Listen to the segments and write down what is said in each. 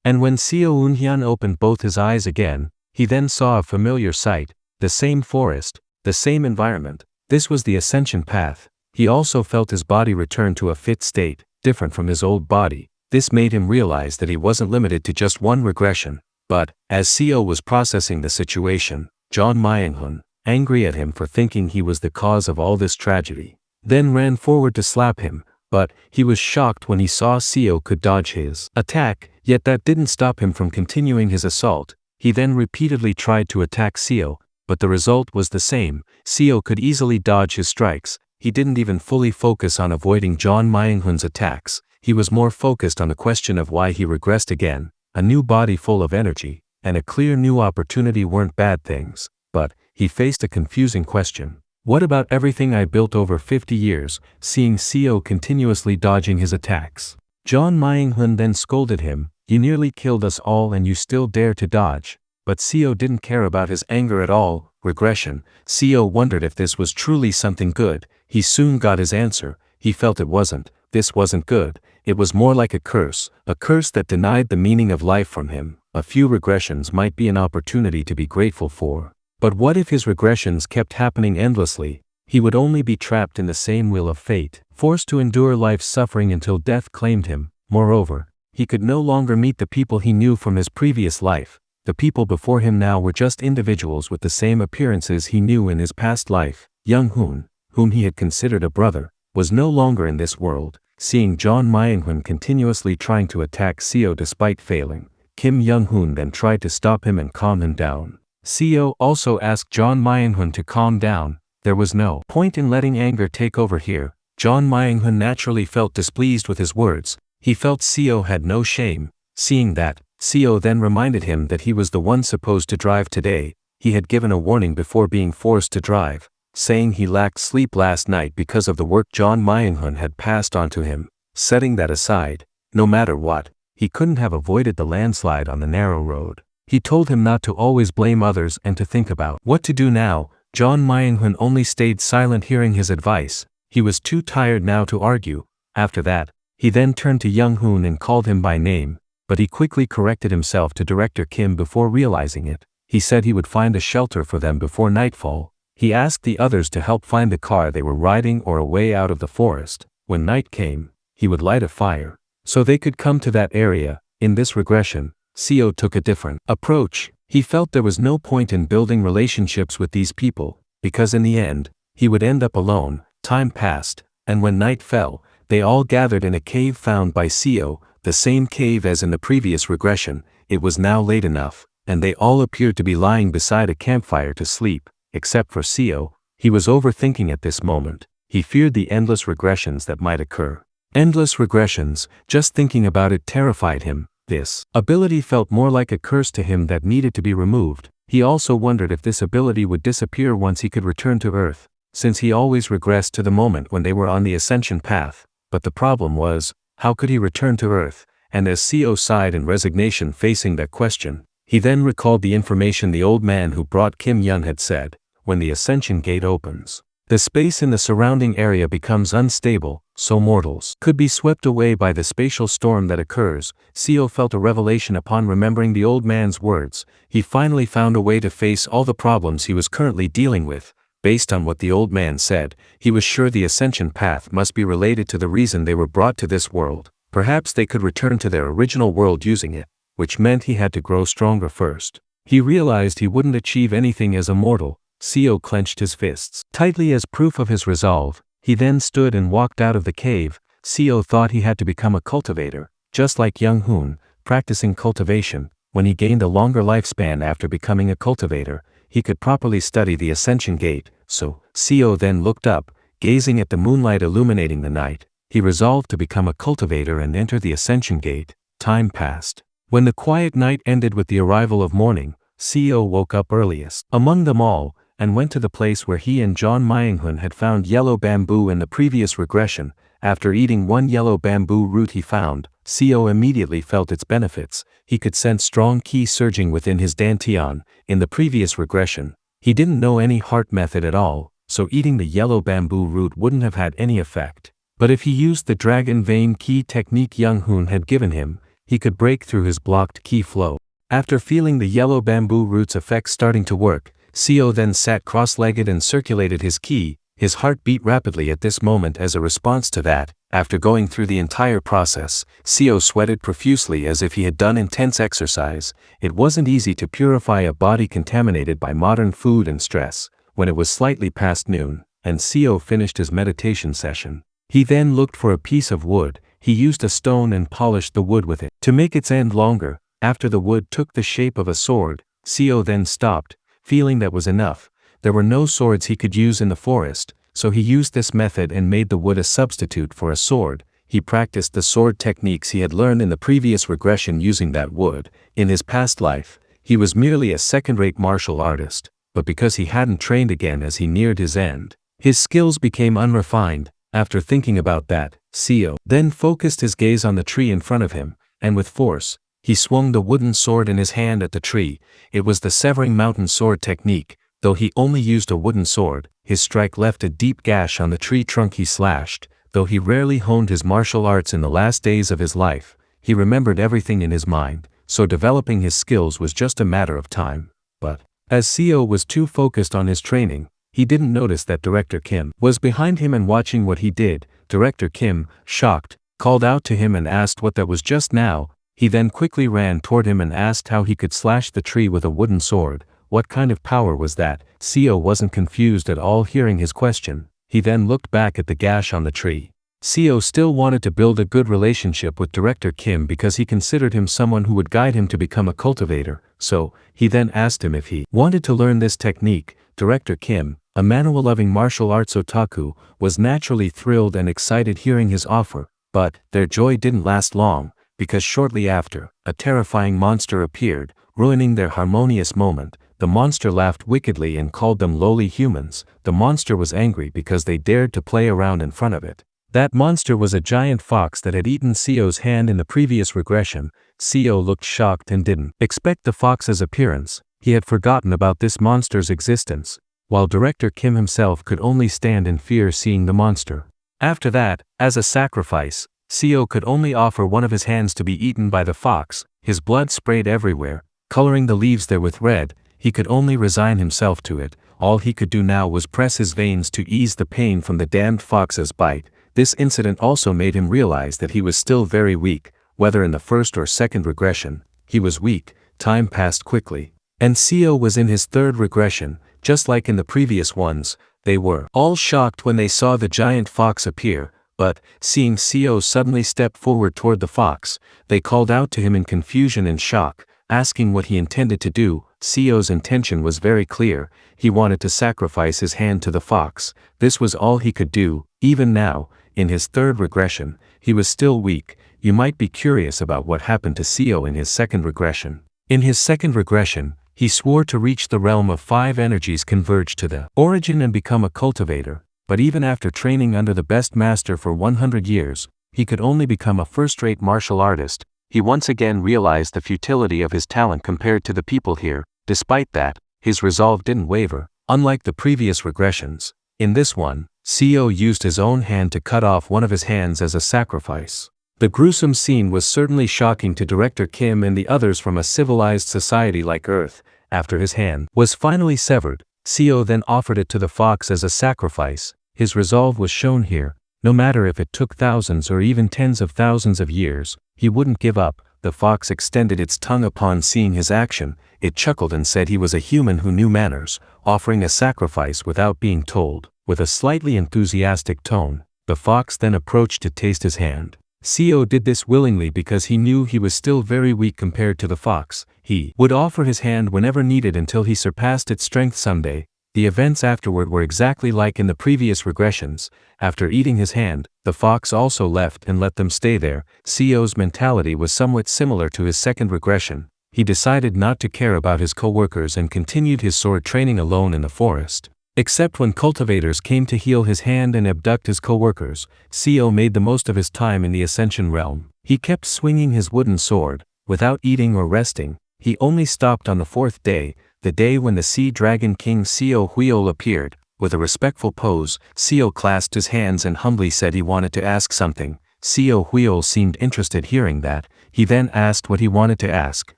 And when Seo Eunhyun opened both his eyes again, he then saw a familiar sight, the same forest, the same environment. This was the ascension path. He also felt his body return to a fit state, different from his old body. This made him realize that he wasn't limited to just one regression. But, as Seo was processing the situation, John Manhwa, angry at him for thinking he was the cause of all this tragedy, then ran forward to slap him, but he was shocked when he saw Seo could dodge his attack, yet that didn't stop him from continuing his assault. He then repeatedly tried to attack Seo, but the result was the same. Seo could easily dodge his strikes. He didn't even fully focus on avoiding John Manhwa's attacks. He was more focused on the question of why he regressed again. A new body full of energy, and a clear new opportunity weren't bad things. But, he faced a confusing question. What about everything I built over 50 years, seeing Seo continuously dodging his attacks? John Manhwa then scolded him, "You nearly killed us all and you still dare to dodge." But Seo didn't care about his anger at all. Regression. Seo wondered if this was truly something good. He soon got his answer. He felt it wasn't. This wasn't good. It was more like a curse that denied the meaning of life from him. A few regressions might be an opportunity to be grateful for. But what if his regressions kept happening endlessly? He would only be trapped in the same wheel of fate, forced to endure life's suffering until death claimed him. Moreover, he could no longer meet the people he knew from his previous life. The people before him now were just individuals with the same appearances he knew in his past life. Eunhyun, whom he had considered a brother, was no longer in this world. Seeing John Manhwa continuously trying to attack Seo despite failing, Kim Eunhyun then tried to stop him and calm him down. Seo also asked John Manhwa to calm down. There was no point in letting anger take over here. John Manhwa naturally felt displeased with his words. He felt Seo had no shame. Seeing that, Seo then reminded him that he was the one supposed to drive today. He had given a warning before being forced to drive, saying he lacked sleep last night because of the work John Manhwa had passed on to him. Setting that aside, no matter what, he couldn't have avoided the landslide on the narrow road. He told him not to always blame others and to think about what to do now. John Manhwa only stayed silent hearing his advice. He was too tired now to argue. After that, he then turned to Eunhyun and called him by name, but he quickly corrected himself to Director Kim before realizing it. He said he would find a shelter for them before nightfall. He asked the others to help find the car they were riding or a way out of the forest. When night came, he would light a fire, so they could come to that area. In this regression, Seo took a different approach. He felt there was no point in building relationships with these people, because in the end, he would end up alone. Time passed, and when night fell, they all gathered in a cave found by Seo, the same cave as in the previous regression. It was now late enough, and they all appeared to be lying beside a campfire to sleep, except for Seo. He was overthinking at this moment. He feared the endless regressions that might occur. Endless regressions, just thinking about it terrified him. This ability felt more like a curse to him that needed to be removed. He also wondered if this ability would disappear once he could return to Earth, since he always regressed to the moment when they were on the ascension path. But the problem was, how could he return to Earth? And as Seo sighed in resignation facing that question, he then recalled the information the old man who brought Kim Eun had said. When the ascension gate opens, the space in the surrounding area becomes unstable, so mortals could be swept away by the spatial storm that occurs. Seo felt a revelation upon remembering the old man's words. He finally found a way to face all the problems he was currently dealing with. Based on what the old man said, he was sure the ascension path must be related to the reason they were brought to this world. Perhaps they could return to their original world using it, which meant he had to grow stronger first. He realized he wouldn't achieve anything as a mortal. Seo clenched his fists tightly as proof of his resolve. He then stood and walked out of the cave. Seo thought he had to become a cultivator, just like Eunhyun, practicing cultivation. When he gained a longer lifespan after becoming a cultivator, he could properly study the ascension gate. So, Seo then looked up, gazing at the moonlight illuminating the night. He resolved to become a cultivator and enter the ascension gate. Time passed. When the quiet night ended with the arrival of morning, Seo woke up earliest among them all, and went to the place where he and John Manhwa had found yellow bamboo in the previous regression. After eating one yellow bamboo root he found, Seo immediately felt its benefits. He could sense strong ki surging within his dantian. In the previous regression, he didn't know any heart method at all, so eating the yellow bamboo root wouldn't have had any effect. But if he used the dragon vein ki technique Eunhyun had given him, he could break through his blocked ki flow. After feeling the yellow bamboo roots effect starting to work, Seo then sat cross-legged and circulated his ki. His heart beat rapidly at this moment as a response to that. After going through the entire process, Seo sweated profusely as if he had done intense exercise. It wasn't easy to purify a body contaminated by modern food and stress. When it was slightly past noon, and Seo finished his meditation session, he then looked for a piece of wood. He used a stone and polished the wood with it to make its end longer. After the wood took the shape of a sword, Seo then stopped, feeling that was enough. There were no swords he could use in the forest, so he used this method and made the wood a substitute for a sword. He practiced the sword techniques he had learned in the previous regression using that wood. In his past life, he was merely a second-rate martial artist, but because he hadn't trained again as he neared his end, his skills became unrefined. After thinking about that, Seo then focused his gaze on the tree in front of him, and with force, he swung the wooden sword in his hand at the tree. It was the severing mountain sword technique. Though he only used a wooden sword, his strike left a deep gash on the tree trunk he slashed. Though he rarely honed his martial arts in the last days of his life, he remembered everything in his mind, so developing his skills was just a matter of time. But, as Seo was too focused on his training, he didn't notice that Director Kim was behind him and watching what he did. Director Kim, shocked, called out to him and asked what that was just now. He then quickly ran toward him and asked how he could slash the tree with a wooden sword. What kind of power was that? Seo wasn't confused at all hearing his question. He then looked back at the gash on the tree. Seo still wanted to build a good relationship with Director Kim because he considered him someone who would guide him to become a cultivator, so he then asked him if he wanted to learn this technique. Director Kim, a manhwa-loving martial arts otaku, was naturally thrilled and excited hearing his offer, but their joy didn't last long, because shortly after, a terrifying monster appeared, ruining their harmonious moment. The monster laughed wickedly and called them lowly humans. The monster was angry because they dared to play around in front of it. That monster was a giant fox that had eaten Seo's hand in the previous regression. Seo looked shocked and didn't expect the fox's appearance. He had forgotten about this monster's existence, while Director Kim himself could only stand in fear seeing the monster. After that, as a sacrifice, Seo could only offer one of his hands to be eaten by the fox. His blood sprayed everywhere, coloring the leaves there with red. He could only resign himself to it. All he could do now was press his veins to ease the pain from the damned fox's bite. This incident also made him realize that he was still very weak. Whether in the first or second regression, he was weak. Time passed quickly, and Seo was in his third regression. Just like in the previous ones, they were all shocked when they saw the giant fox appear. But, seeing Seo suddenly step forward toward the fox, they called out to him in confusion and shock, asking what he intended to do. Seo's intention was very clear. He wanted to sacrifice his hand to the fox. This was all he could do. Even now, in his third regression, he was still weak. You might be curious about what happened to Seo in his second regression. In his second regression, he swore to reach the realm of 5 energies converged to the origin and become a cultivator. But even after training under the best master for 100 years, he could only become a first-rate martial artist. He once again realized the futility of his talent compared to the people here. Despite that, his resolve didn't waver. Unlike the previous regressions, in this one, Seo used his own hand to cut off one of his hands as a sacrifice. The gruesome scene was certainly shocking to Director Kim and the others from a civilized society like Earth. After his hand was finally severed, Seo then offered it to the fox as a sacrifice. His resolve was shown here. No matter if it took thousands or even tens of thousands of years, he wouldn't give up. The fox extended its tongue upon seeing his action. It chuckled and said he was a human who knew manners, offering a sacrifice without being told. With a slightly enthusiastic tone, the fox then approached to taste his hand. Seo did this willingly because he knew he was still very weak compared to the fox. He would offer his hand whenever needed until he surpassed its strength someday. The events afterward were exactly like in the previous regressions. After eating his hand, the fox also left and let them stay there. Seo's mentality was somewhat similar to his second regression. He decided not to care about his co-workers and continued his sword training alone in the forest. Except when cultivators came to heal his hand and abduct his co-workers, Seo made the most of his time in the Ascension realm. He kept swinging his wooden sword, without eating or resting. He only stopped on the 4th day, the day when the Sea Dragon King Seo Eunhyun appeared. With a respectful pose, Seo clasped his hands and humbly said he wanted to ask something. Seo Eunhyun seemed interested hearing that. He then asked what he wanted to ask.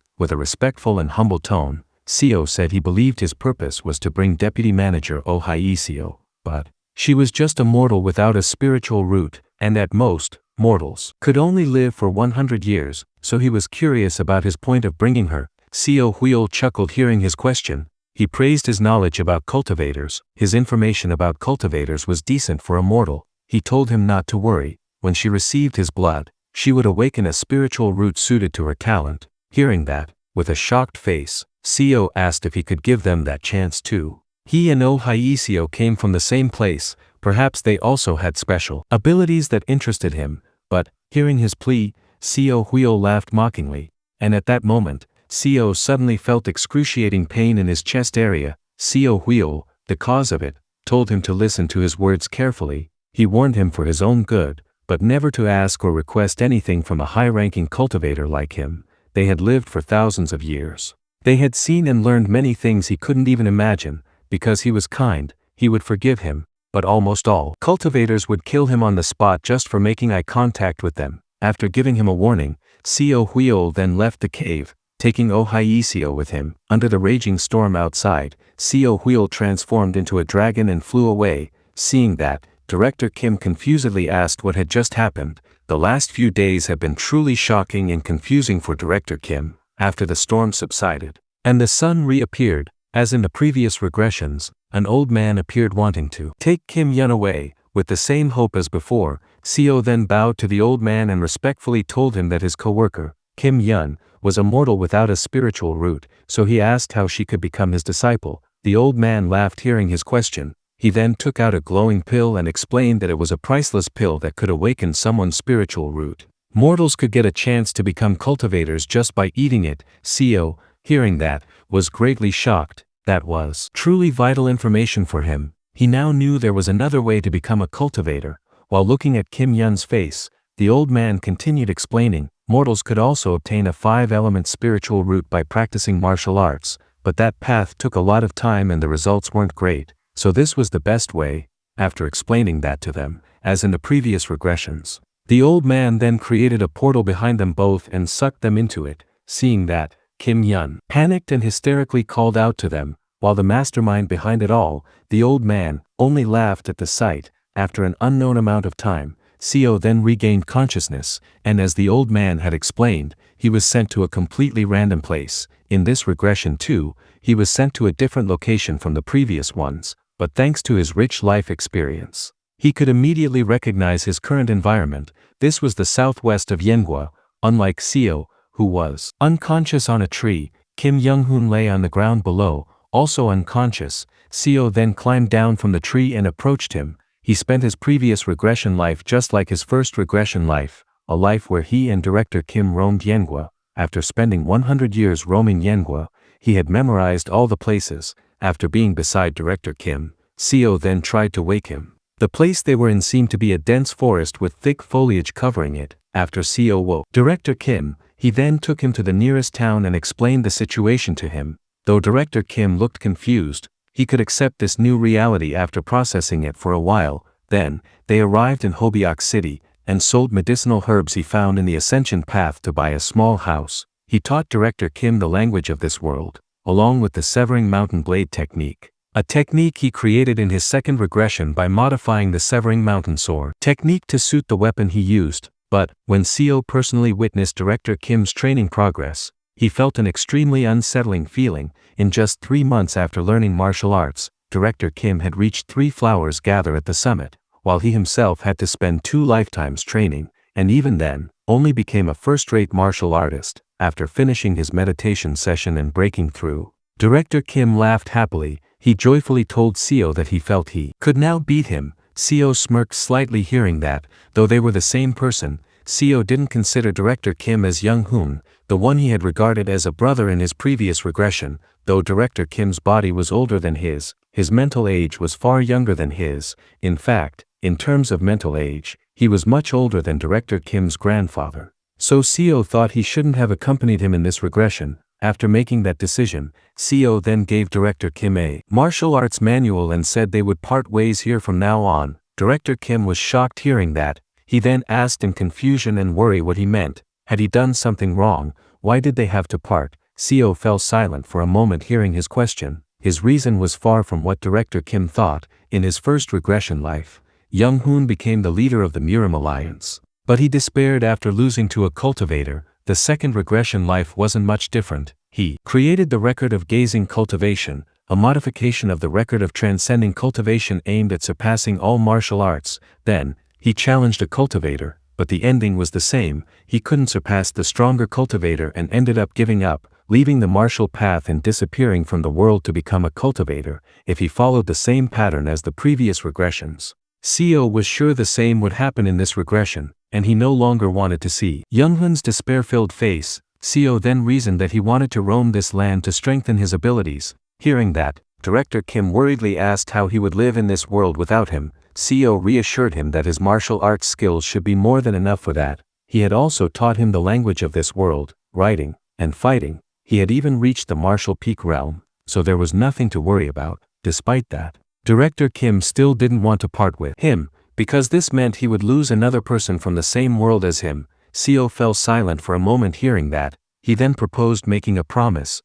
With a respectful and humble tone, Seo said he believed his purpose was to bring Deputy Manager Oh Seo, but she was just a mortal without a spiritual root, and at most, mortals could only live for 100 years, so he was curious about his point of bringing her. Seo Eunhyun chuckled hearing his question. He praised his knowledge about cultivators. His information about cultivators was decent for a mortal. He told him not to worry. When she received his blood, she would awaken a spiritual root suited to her talent. Hearing that, with a shocked face, Seo asked if he could give them that chance too. He and Oh Seo came from the same place. Perhaps they also had special abilities that interested him, but, hearing his plea, Seo Eunhyun laughed mockingly, and at that moment, Seo suddenly felt excruciating pain in his chest area. Seo Eunhyun, the cause of it, told him to listen to his words carefully. He warned him for his own good, but never to ask or request anything from a high-ranking cultivator like him. They had lived for thousands of years. They had seen and learned many things he couldn't even imagine. Because he was kind, he would forgive him, but almost all cultivators would kill him on the spot just for making eye contact with them. After giving him a warning, Seo Eunhyun then left the cave, taking Oh Seo with him. Under the raging storm outside, Seo Eunhyun transformed into a dragon and flew away. Seeing that, Director Kim confusedly asked what had just happened. The last few days had been truly shocking and confusing for Director Kim. After the storm subsided, and the sun reappeared, as in the previous regressions, an old man appeared wanting to take Kim Yun away. With the same hope as before, Seo then bowed to the old man and respectfully told him that his co-worker, Kim Yun, was a mortal without a spiritual root, so he asked how she could become his disciple. The old man laughed hearing his question. He then took out a glowing pill and explained that it was a priceless pill that could awaken someone's spiritual root. Mortals could get a chance to become cultivators just by eating it. Seo, hearing that, was greatly shocked. That was truly vital information for him. He now knew there was another way to become a cultivator. While looking at Kim Yun's face, the old man continued explaining, mortals could also obtain a 5-element spiritual root by practicing martial arts, but that path took a lot of time and the results weren't great, so this was the best way. After explaining that to them, as in the previous regressions, the old man then created a portal behind them both and sucked them into it. Seeing that, Kim Yun panicked and hysterically called out to them, while the mastermind behind it all, the old man, only laughed at the sight. After an unknown amount of time, Seo then regained consciousness, and as the old man had explained, he was sent to a completely random place. In this regression too, he was sent to a different location from the previous ones, but thanks to his rich life experience, he could immediately recognize his current environment. This was the southwest of Yenhua. Unlike Seo, who was unconscious on a tree, Kim Young-hoon lay on the ground below, also unconscious. Seo then climbed down from the tree and approached him. He spent his previous regression life just like his first regression life, a life where he and Director Kim roamed Yenhua. After spending 100 years roaming Yenhua, he had memorized all the places. After being beside Director Kim, Seo then tried to wake him. The place they were in seemed to be a dense forest with thick foliage covering it. After Seo woke Director Kim, he then took him to the nearest town and explained the situation to him. Though Director Kim looked confused, he could accept this new reality after processing it for a while. Then, they arrived in Hobiak City, and sold medicinal herbs he found in the Ascension Path to buy a small house. He taught Director Kim the language of this world, along with the Severing Mountain Blade technique, a technique he created in his second regression by modifying the Severing Mountain Sword technique to suit the weapon he used. But, when Seo personally witnessed Director Kim's training progress, he felt an extremely unsettling feeling. In just 3 months after learning martial arts, Director Kim had reached 3 flowers gather at the summit, while he himself had to spend 2 lifetimes training, and even then, only became a first-rate martial artist. After finishing his meditation session and breaking through, Director Kim laughed happily. He joyfully told Seo that he felt he could now beat him. Seo smirked slightly hearing that, though they were the same person. Seo didn't consider Director Kim as Young-hoon, the one he had regarded as a brother in his previous regression. Though Director Kim's body was older than his mental age was far younger than his. In fact, in terms of mental age, he was much older than Director Kim's grandfather. So Seo thought he shouldn't have accompanied him in this regression. After making that decision, Seo then gave Director Kim a martial arts manual and said they would part ways here from now on. Director Kim was shocked hearing that. He then asked in confusion and worry what he meant. Had he done something wrong? Why did they have to part? Seo fell silent for a moment hearing his question. His reason was far from what Director Kim thought. In his first regression life, Eunhyun became the leader of the Murim Alliance. But he despaired after losing to a cultivator. The second regression life wasn't much different. He created the record of gazing cultivation, a modification of the record of transcending cultivation aimed at surpassing all martial arts. Then, he challenged a cultivator, but the ending was the same. He couldn't surpass the stronger cultivator and ended up giving up, leaving the martial path and disappearing from the world to become a cultivator. If he followed the same pattern as the previous regressions, Seo was sure the same would happen in this regression, and he no longer wanted to see Eunhyun's despair-filled face. Seo then reasoned that he wanted to roam this land to strengthen his abilities. Hearing that, Director Kim worriedly asked how he would live in this world without him. Seo reassured him that his martial arts skills should be more than enough for that. He had also taught him the language of this world, writing, and fighting. He had even reached the martial peak realm, so there was nothing to worry about. Despite that, Director Kim still didn't want to part with him, because this meant he would lose another person from the same world as him. Seo fell silent for a moment hearing that. He then proposed making a promise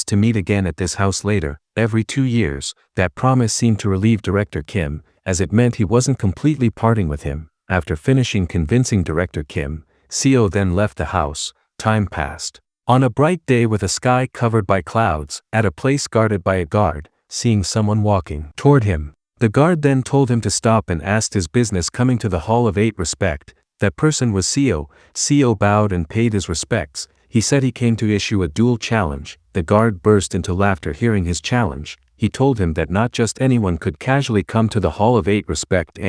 to meet again at this house later, every 2 years. That promise seemed to relieve Director Kim, as it meant he wasn't completely parting with him. After finishing convincing Director Kim, Seo then left the house. Time passed. On a bright day with a sky covered by clouds, at a place guarded by a guard, seeing someone walking toward him, the guard then told him to stop and asked his business coming to the Hall of 8 respect. That person was Seo. Seo bowed and paid his respects. He said he came to issue a duel challenge. The guard burst into laughter hearing his challenge. He told him that not just anyone could casually come to the Hall of 8 respect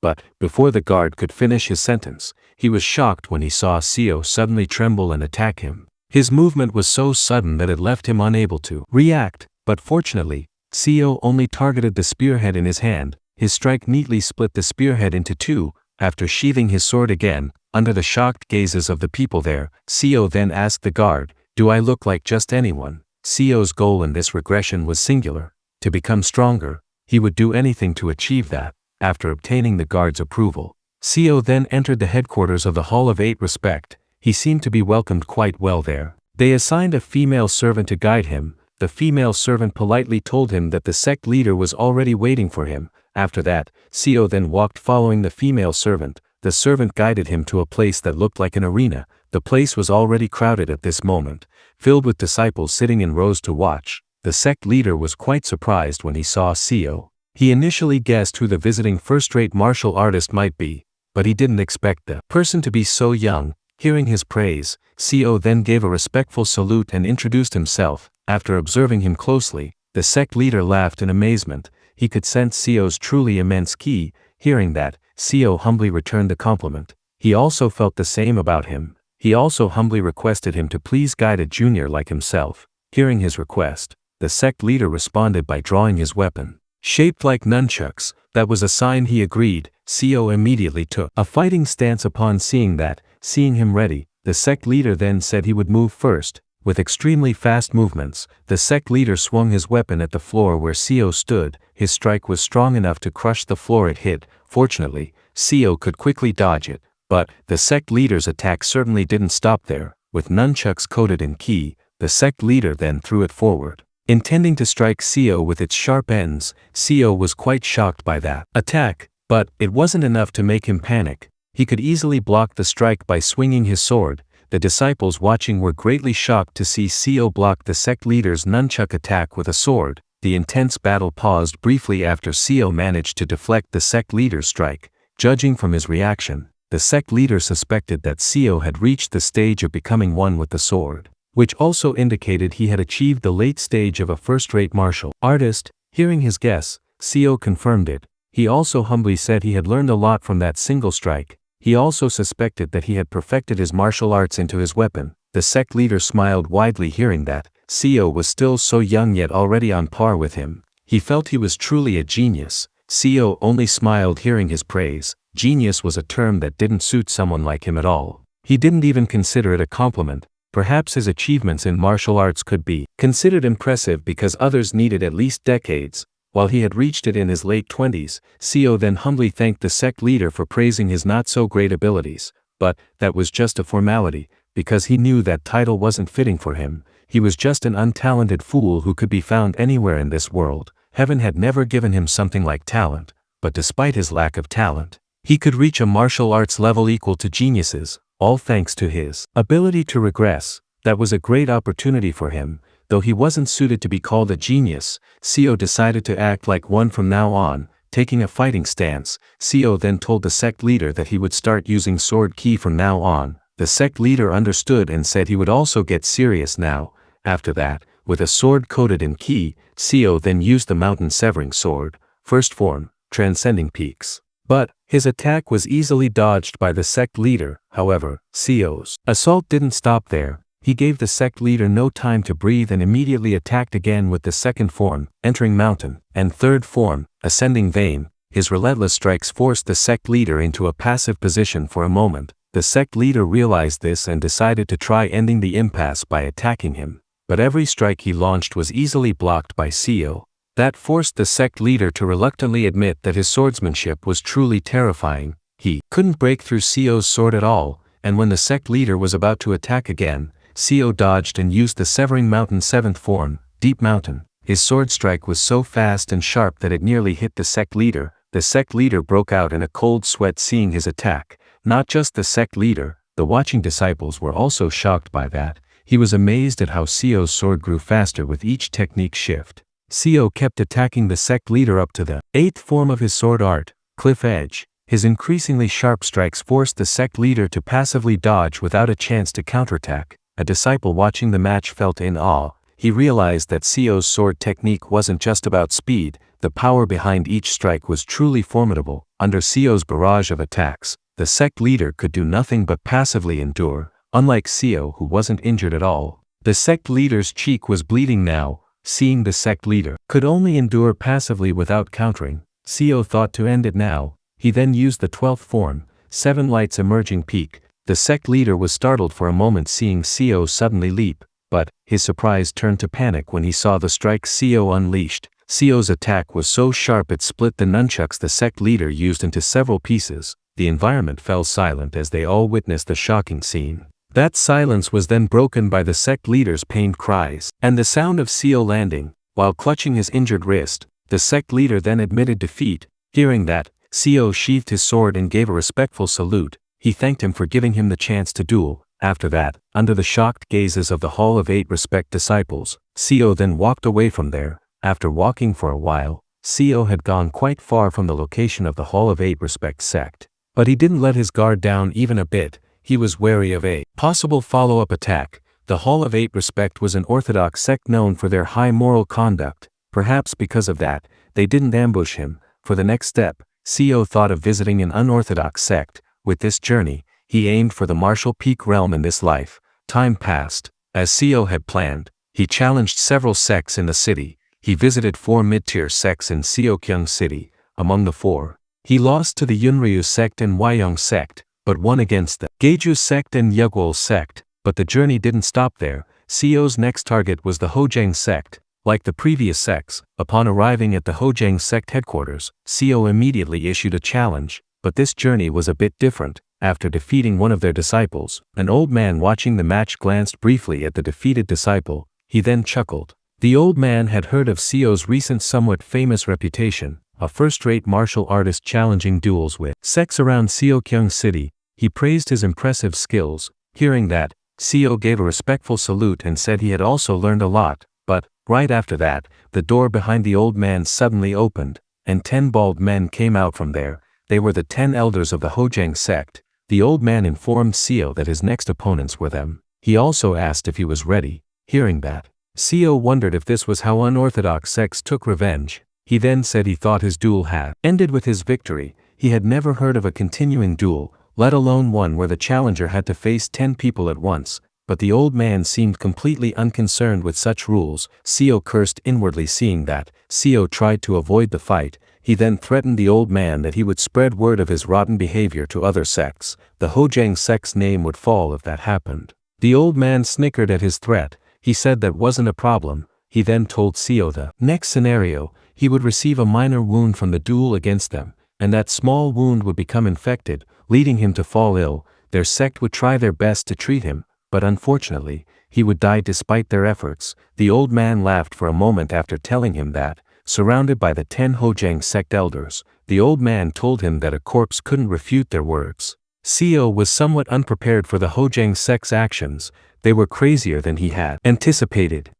but, before the guard could finish his sentence, he was shocked when he saw Seo suddenly tremble and attack him. His movement was so sudden that it left him unable to react, but fortunately, Seo only targeted the spearhead in his hand. His strike neatly split the spearhead into two. After sheathing his sword again, under the shocked gazes of the people there, Seo then asked the guard, "Do I look like just anyone?" Seo's goal in this regression was singular: to become stronger. He would do anything to achieve that. After obtaining the guard's approval, Seo then entered the headquarters of the Hall of 8 respect. He seemed to be welcomed quite well there. They assigned a female servant to guide him. The female servant politely told him that the sect leader was already waiting for him. After that, Seo then walked following the female servant. The servant guided him to a place that looked like an arena. The place was already crowded at this moment, filled with disciples sitting in rows to watch. The sect leader was quite surprised when he saw Seo. He initially guessed who the visiting first-rate martial artist might be, but he didn't expect the person to be so young. Hearing his praise, Seo then gave a respectful salute and introduced himself. After observing him closely, the sect leader laughed in amazement. He could sense Seo's truly immense ki. Hearing that, Seo humbly returned the compliment. He also felt the same about him. He also humbly requested him to please guide a junior like himself. Hearing his request, the sect leader responded by drawing his weapon, shaped like nunchucks. That was a sign he agreed. Seo immediately took a fighting stance upon seeing that. Seeing him ready, the sect leader then said he would move first. With extremely fast movements, the sect leader swung his weapon at the floor where Seo stood. His strike was strong enough to crush the floor it hit. Fortunately, Seo could quickly dodge it, but the sect leader's attack certainly didn't stop there. With nunchucks coated in ki, the sect leader then threw it forward, intending to strike Seo with its sharp ends. Seo was quite shocked by that attack, but it wasn't enough to make him panic. He could easily block the strike by swinging his sword. The disciples watching were greatly shocked to see Seo block the sect leader's nunchuck attack with a sword. The intense battle paused briefly after Seo managed to deflect the sect leader's strike. Judging from his reaction, the sect leader suspected that Seo had reached the stage of becoming one with the sword, which also indicated he had achieved the late stage of a first-rate martial artist. Hearing his guess, Seo confirmed it. He also humbly said he had learned a lot from that single strike. He also suspected that he had perfected his martial arts into his weapon. The sect leader smiled widely hearing that. Seo was still so young yet already on par with him. He felt he was truly a genius. Seo only smiled hearing his praise. Genius was a term that didn't suit someone like him at all. He didn't even consider it a compliment. Perhaps his achievements in martial arts could be considered impressive because others needed at least decades. While he had reached it in his late 20s, Seo then humbly thanked the sect leader for praising his not-so-great abilities. but that was just a formality, because he knew that title wasn't fitting for him. He was just an untalented fool who could be found anywhere in this world. Heaven had never given him something like talent, but despite his lack of talent, he could reach a martial arts level equal to geniuses, all thanks to his ability to regress. That was a great opportunity for him. Though he wasn't suited to be called a genius, Seo decided to act like one from now on, taking a fighting stance. Seo then told the sect leader that he would start using sword ki from now on. The sect leader understood and said he would also get serious now. After that, with a sword coated in ki, Seo then used the mountain severing sword, first form, transcending peaks. But his attack was easily dodged by the sect leader. However, Seo's assault didn't stop there. He gave the sect leader no time to breathe and immediately attacked again with the second form, entering mountain, and third form, ascending vein. His relentless strikes forced the sect leader into a passive position for a moment. The sect leader realized this and decided to try ending the impasse by attacking him. But every strike he launched was easily blocked by Seo. That forced the sect leader to reluctantly admit that his swordsmanship was truly terrifying. He couldn't break through Seo's sword at all, and when the sect leader was about to attack again, Seo dodged and used the severing mountain seventh form, deep mountain. His sword strike was so fast and sharp that it nearly hit the sect leader. The sect leader broke out in a cold sweat seeing his attack. Not just the sect leader, the watching disciples were also shocked by that. He was amazed at how Seo's sword grew faster with each technique shift. Seo kept attacking the sect leader up to the eighth form of his sword art, cliff edge. His increasingly sharp strikes forced the sect leader to passively dodge without a chance to counterattack. A disciple watching the match felt in awe. He realized that Seo's sword technique wasn't just about speed, the power behind each strike was truly formidable. Under Seo's barrage of attacks, the sect leader could do nothing but passively endure. Unlike Seo, who wasn't injured at all, the sect leader's cheek was bleeding now. Seeing the sect leader could only endure passively without countering, Seo thought to end it now. He then used the 12th form, seven lights emerging peak. The sect leader was startled for a moment seeing Seo suddenly leap, but his surprise turned to panic when he saw the strike Seo unleashed. Seo's attack was so sharp it split the nunchucks the sect leader used into several pieces. The environment fell silent as they all witnessed the shocking scene. That silence was then broken by the sect leader's pained cries, and the sound of Seo landing. While clutching his injured wrist, the sect leader then admitted defeat. Hearing that, Seo sheathed his sword and gave a respectful salute. He thanked him for giving him the chance to duel. After that, under the shocked gazes of the Hall of Eight Respect disciples, Seo then walked away from there. After walking for a while, Seo had gone quite far from the location of the Hall of Eight Respect sect. But he didn't let his guard down even a bit. He was wary of a possible follow-up attack. The Hall of Eight Respect was an orthodox sect known for their high moral conduct. Perhaps because of that, they didn't ambush him. For the next step, Seo thought of visiting an unorthodox sect. With this journey, he aimed for the martial peak realm in this life. Time passed. As Seo had planned, he challenged several sects in the city. He visited 4 mid-tier sects in Seokyung City. Among the 4, he lost to the Yunryu sect and Wayong sect, but won against the Geju sect and Yugwol sect. But the journey didn't stop there. Seo's next target was the Hojang sect. Like the previous sects, upon arriving at the Hojang sect headquarters, Seo immediately issued a challenge. But this journey was a bit different. After defeating one of their disciples, an old man watching the match glanced briefly at the defeated disciple. He then chuckled. The old man had heard of Seo's recent somewhat famous reputation, a first-rate martial artist challenging duels with sects around Seokyung City. He praised his impressive skills. Hearing that, Seo gave a respectful salute and said he had also learned a lot. But, right after that, the door behind the old man suddenly opened, and 10 bald men came out from there. They were the 10 elders of the Hojang sect. The old man informed Seo that his next opponents were them. He also asked if he was ready. Hearing that, Seo wondered if this was how unorthodox sects took revenge. He then said he thought his duel had ended with his victory. He had never heard of a continuing duel, let alone one where the challenger had to face 10 people at once. But the old man seemed completely unconcerned with such rules. Seo cursed inwardly seeing that. Seo tried to avoid the fight. He then threatened the old man that he would spread word of his rotten behavior to other sects. The Hojang sect's name would fall if that happened. The old man snickered at his threat. He said that wasn't a problem. He then told Seo the next scenario, he would receive a minor wound from the duel against them, and that small wound would become infected, leading him to fall ill. their sect would try their best to treat him, but unfortunately, he would die despite their efforts. The old man laughed for a moment after telling him that, surrounded by the 10 Hojang sect elders, the old man told him that a corpse couldn't refute their words. Seo was somewhat unprepared for the Hojang sect's actions. They were crazier than he had anticipated.